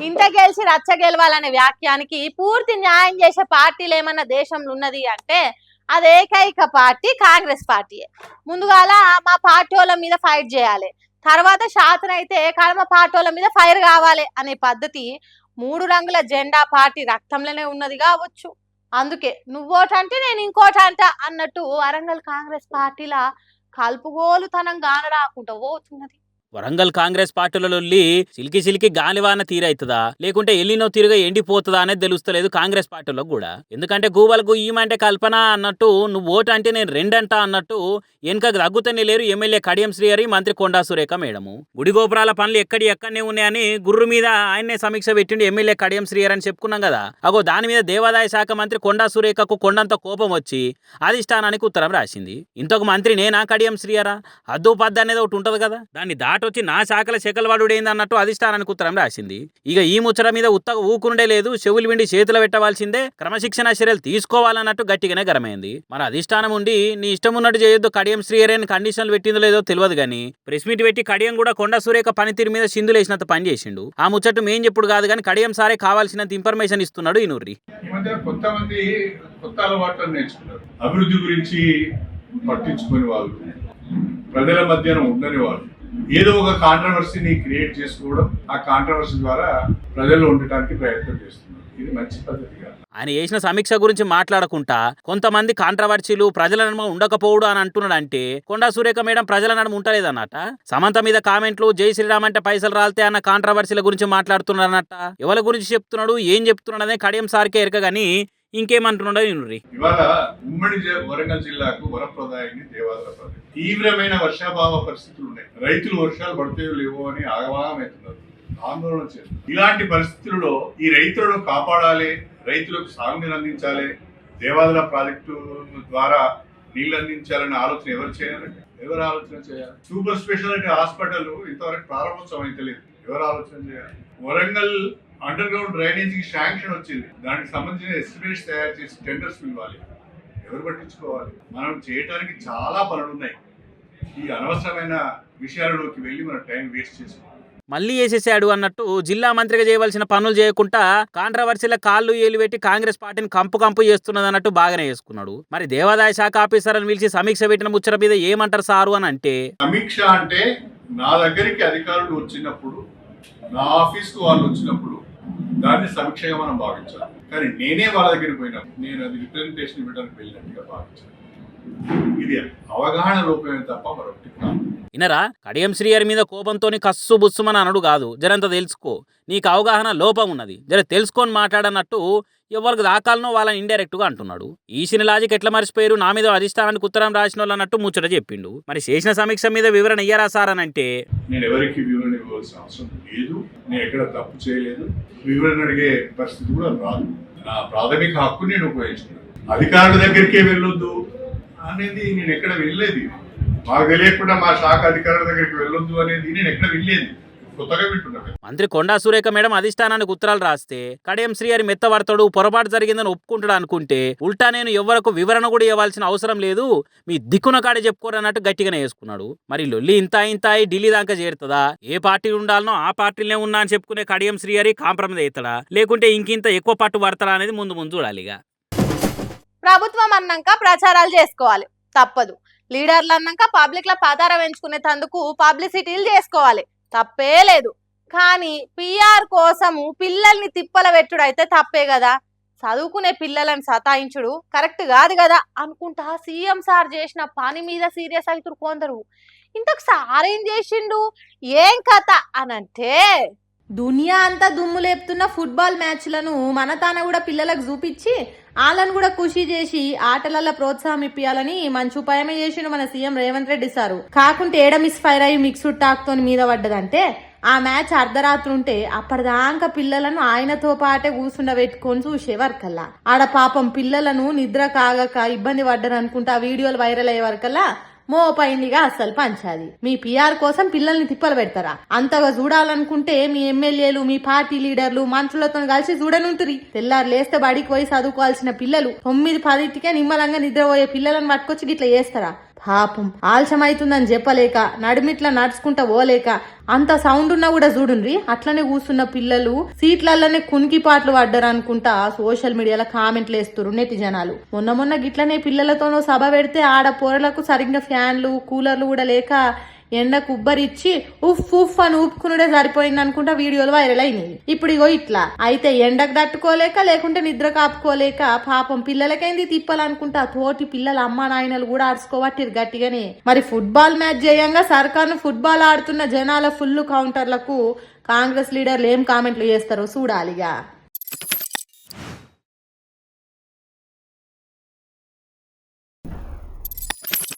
ఇంత గెలిచి రచ్చ గెలవాలనే వ్యాఖ్యానికి పూర్తి న్యాయం చేసే పార్టీలు ఏమన్నా దేశంలో ఉన్నది అంటే అది ఏకైక పార్టీ కాంగ్రెస్ పార్టీయే. ముందుగాల మా పార్టీ వాళ్ళ మీద ఫైట్ చేయాలి, తర్వాత శాతనైతే కడమ పార్టీ వాళ్ళ మీద ఫైర్ కావాలి అనే పద్ధతి మూడు రంగుల జెండా పార్టీ రక్తంలోనే ఉన్నది కావచ్చు. అందుకే నువ్వోటంటే నేను ఇంకోటంట అన్నట్టు వరంగల్ కాంగ్రెస్ పార్టీల కలుపుగోలుతనం గాన రాకుండా పోతున్నది. వరంగల్ కాంగ్రెస్ పార్టీలొల్లి సిలికి సిలికి గాలివాన తీరైతుందా లేకుంటే ఎల్లినో తీరుగా ఎండిపోతుందా అనేది తెలుస్తలేదు కాంగ్రెస్ పార్టీలకు కూడా. ఎందుకంటే గూబలకు ఈమంటే కల్పన అన్నట్టు నువ్వు ఓటు అంటే నేను రెండంట అన్నట్టు వెనకకు తగ్గుతూనే లేరు ఎమ్మెల్యే కడియం శ్రీహరి, మంత్రి కొండా సురేఖ మేడము. గుడి గోపురాల పనులు ఎక్కడనే ఉన్నాయని గుర్రు మీద ఆయన్నే సమీక్ష పెట్టిండు ఎమ్మెల్యే కడియం శ్రీహరి అని చెప్పుకున్నాం కదా. అగో దాని మీద దేవాదాయ శాఖ మంత్రి కొండా సురేఖకు కొండంత కోపం వచ్చి అధిష్టానానికి ఉత్తరం రాసింది. ఇంతకు మంత్రి నేనా కడియం శ్రీహరా? అద్దు పద్దు అనేది ఒకటి ఉంటది కదా, దాన్ని దాటొచ్చి నా శాఖల శకలవాడుడైంది అన్నట్టు అధిష్టానానికి ఉత్తరం రాసింది. ఇక ఈ ముచ్చట మీద ఉత్తగా ఊకుండే లేదు, చెవులు విండి చేతులు పెట్టవలసిందే, క్రమశిక్షణ చర్యలు తీసుకోవాలన్నట్టు గట్టిగానే గరమైంది. మన అధిష్టానం ఉండి నీ ఇష్టం ఉన్నట్టు చేయొద్దు కడియం శ్రీహరి కండిషన్లు పెట్టిందో లేదో తెలియదు కానీ ప్రెస్ మీట్ పెట్టి కడియం కూడా కొండా సురేఖ పనితీరు మీద సింధులేసినంత పని చేసిండు. ఆ ముచ్చట్టు మేం చెప్పుడు కాదు కానీ కడియం సారే కావాల్సినంత ఇన్ఫర్మేషన్ ఇస్తున్నాడు ఈ నూర్రి. కొంతమంది కొత్త అలవాట్లను నేర్చుకున్నారు, అభివృద్ధి గురించి పట్టించుకునే వాళ్ళు, ప్రజల మధ్యన ఉండని వాళ్ళు, ఏదో ఒక కాంట్రవర్సీని క్రియేట్ చేసుకోవడం, ఆ కాంట్రవర్సీ ద్వారా ప్రజల్లో ఉండటానికి ప్రయత్నం చేస్తున్నారు. ఇది మంచి పద్ధతిగా ఆయన చేసిన సమీక్ష గురించి మాట్లాడకుండా కొంతమంది కాంట్రవర్సీలు ప్రజల నడుమ ఉండకపోవడు అని అంటున్నాడు. అంటే కొండా సురేఖ మేడం ప్రజల నడుమ ఉంటలేదన్నట. సమంత మీద కామెంట్లు, జై శ్రీరామ్ అంటే పైసలు రాలితే అన్న కాంట్రవర్సీల గురించి మాట్లాడుతున్నాడన్నట. ఎవరి గురించి చెప్తున్నాడు, ఏం చెప్తున్నాడు అనే కడియం సార్కే ఎరక గానీ ఇంకేమంటున్నాడో ఇనుర్రి. ఇవాళ ఉమ్మడి వరంగల్ జిల్లాకు వరప్రదాయాన్ని దేవాదాయ ప్రాజెక్ట్, తీవ్రమైన వర్షాభావ పరిస్థితులు ఉన్నాయి. రైతులు వర్షాలు పడితే లేవో అని ఆగమాగమవుతున్నారు, ఆందోళన చేస్తున్నారు. ఇలాంటి పరిస్థితుల్లో ఈ రైతులను కాపాడాలి, రైతులకు సాగునీరు అందించాలి, దేవాదాయ ప్రాజెక్టు ద్వారా నీళ్లు అందించాలనే ఆలోచన ఎవరు చేయాలంటే ఎవరు ఆలోచన చేయాలి? సూపర్ స్పెషాలిటీ హాస్పిటల్ ఇంతవరకు ప్రారంభోత్సవం అయితే లేదు, ఎవరు ఆలోచన చేయాలి? Warangal under ground drainage sanction వచ్చింది, దానికి సంబంధించిన ఎస్టిమేట్స్ తయారు చేసి టెండర్స్ పిలవాలి, ఎవరు పట్టించుకోవాలి? మనం చేయడానికి చాలా పనులు ఉన్నాయి. ఈ అనవసరమైన విషయాలలోకి వెళ్ళి మన టైం వేస్ట్ చేసుకోవాలి. మళ్ళీ వేసేసాడు అన్నట్టు జిల్లా మంత్రిగా చేయవలసిన పనులు చేయకుండా కాంట్రవర్సీల కాళ్ళు ఏలు పెట్టి కాంగ్రెస్ పార్టీని కంపు చేస్తున్నది అన్నట్టు బాగానే చేసుకున్నాడు. మరి దేవాదాయ శాఖ ఆఫీసర్లను పిలిచి సమీక్ష పెట్టిన ముచ్చట మీద ఏమంటారు సారు అని అంటే, సమీక్ష అంటే నా దగ్గరికి అధికారులు వచ్చినప్పుడు, నా ఆఫీస్కు వాళ్ళు వచ్చినప్పుడు దాన్ని సమీక్షగా మనం భావించాలి. కానీ నేనే వాళ్ళ దగ్గరికి పోయినప్పుడు నేను అది రిప్రజెంటేషన్ ఇవ్వడానికి వెళ్ళినట్టుగా భావించాలి. ఇది అవగాహన లోపమే తప్ప మరొకటి కాదు. ఇనరా కడియం శ్రీహరి మీద కోపంతోని కస్సు బుస్సుమని అనుడు కాదు, జరంత తెలుసుకో, నీకు అవగాహన లోపం ఉన్నది, జర తెలుసుకొని మాట్లాడన్నట్టు ఎవరికి దాకాలనో వాళ్ళని ఇండైరెక్ట్గా అంటున్నాడు. ఈసిన లాజిక్ ఎట్లా మర్చిపోయారు, నా మీద అధిష్టానానికి ఉత్తరం రాసిన వాళ్ళు అన్నట్టు ముచ్చట చెప్పిండు. మరి చేసిన సమీక్ష మీద వివరణ ఇయ్యరా సార్ అని అంటే, నేను ఎవరికి వివరణ ఇవ్వాల్సిన అవసరం లేదు, నేను ఎక్కడ తప్పు చేయలేదు, వివరణ అడిగే పరిస్థితి కూడా రాదు. నా ప్రాథమిక హక్కు నేను ఉపయోగించుకున్నాను. అధికారుల దగ్గరికే వెళ్ళొద్దు అనేది నేను ఎక్కడ వెళ్ళలేదు, మాకు తెలియకుండా మా శాఖ అధికారుల దగ్గరికి వెళ్ళొద్దు అనేది నేను ఎక్కడ వెళ్ళలేదు, కొత్తగా వింటున్నాను. మంత్రి కొండా సురేఖ మేడం అధిష్టానానికి ఉత్తరాలు రాస్తే కడియం శ్రీహరి మెత్తబడతాడు, పొరపాటు జరిగిందని ఒప్పుకుంటాడు అనుకుంటే ఉల్టా నేను ఎవరకు వివరణ కూడా ఇవ్వాల్సిన అవసరం లేదు, మీ దిక్కున కాడే చెప్పుకోరు అన్నట్టు గట్టిగానే వేసుకున్నాడు. మరి లొల్లి ఇంత ఢిల్లీ దాకా చేరుతుందా? ఏ పార్టీ ఉండాలనో ఆ పార్టీలనే ఉన్నా అని చెప్పుకునే కడియం శ్రీహరి కాంప్రమైజ్ అవుతాడా, లేకుంటే ఇంకింత ఎక్కువ పట్టు పడతాడా అనేది ముందు చూడాలి. ఇక ప్రభుత్వం అన్నాక ప్రచారాలు చేసుకోవాలి తప్పదు, లీడర్లు అన్నాక పబ్లిక్ ల పదారం ఎంచుకునే తందుకు పబ్లిసిటీలు చేసుకోవాలి, తప్పే లేదు. కానీ పిఆర్ కోసము పిల్లల్ని తిప్పల పెట్టుడు అయితే తప్పే కదా. చదువుకునే పిల్లలను సతాయించుడు కరెక్ట్ కాదు కదా అనుకుంటా సీఎం సార్ చేసిన పని మీద సీరియస్ అవుతారు కొందరు. ఇంతకు సార్ ఏం చేసిండు, ఏం కథ అనంటే, దునియా అంతా దుమ్ము లేపుతున్న ఫుట్బాల్ మ్యాచ్లను మన తాన కూడా పిల్లలకు చూపించి వాళ్ళను కూడా ఖుషి చేసి ఆటలలో ప్రోత్సాహం ఇప్పియాలని మంచి ఉపాయమే చేసిండు మన సీఎం రేవంత్ రెడ్డి సారు. కాకుంటే ఏడ మిస్ ఫైర్ అయ్యి మిక్స్డ్ టాక్ తోని మీద పడ్డదంటే ఆ మ్యాచ్ అర్ధరాత్రి ఉంటే అప్పటిదాకా పిల్లలను ఆయనతో పాటే కూర్చుండబెట్టుకొని చూసేవారికల్లా ఆడ పాపం పిల్లలను నిద్ర కాగక ఇబ్బంది పడ్డారు అనుకుంటా ఆ వీడియోలు వైరల్ అయ్యే వరకల్లా మోపైందిగా అస్సలు పంచాది. మీ పిఆర్ కోసం పిల్లల్ని తిప్పలు పెడతారా? అంతగా చూడాలనుకుంటే మీ ఎమ్మెల్యేలు, మీ పార్టీ లీడర్లు, మంత్రులతో కలిసి చూడనుంటురి. తెల్లారు లేస్తే బడికి పోయి చదువుకోవాల్సిన పిల్లలు 9-10కే నిమ్మలంగా నిద్రపోయే పిల్లలను పట్టుకొచ్చి గిట్లా చేస్తారా? పాపం ఆలస్యం అవుతుందని చెప్పలేక నడిమిట్లా నడుచుకుంటా పోలేక అంత సౌండ్ ఉన్నా కూడా చూడుండ్రి అట్లనే కూర్చున్న పిల్లలు సీట్లలోనే కునికి పాటలు పడ్డారు అనుకుంటా సోషల్ మీడియాలో కామెంట్లు వేస్తున్నారు నెటి జనాలు. మొన్న గిట్లనే పిల్లలతోనో సభ పెడితే ఆడ పోరలకు సరిగ్గా ఫ్యాన్లు కూలర్లు కూడా లేక ఎండకు ఉబ్బరిచ్చి ఉఫ్ ఉఫ్ అని ఊపుకునుడే సరిపోయింది అనుకుంటా వీడియోలు వైరల్ అయినాయి. ఇప్పుడు ఇగో ఇట్లా అయితే ఎండకు తట్టుకోలేక లేకుంటే నిద్ర కాపుకోలేక పాపం పిల్లలకైంది తిప్పాలనుకుంటా తోటి పిల్లల అమ్మ నాయనలు కూడా ఆడుచుకోబట్టిరు గట్టిగానే. మరి ఫుట్బాల్ మ్యాచ్ చేయంగా సర్కార్ను ఫుట్బాల్ ఆడుతున్న జనాల ఫుల్ కౌంటర్లకు కాంగ్రెస్ లీడర్లు ఏం కామెంట్లు చేస్తారో చూడాలిగా.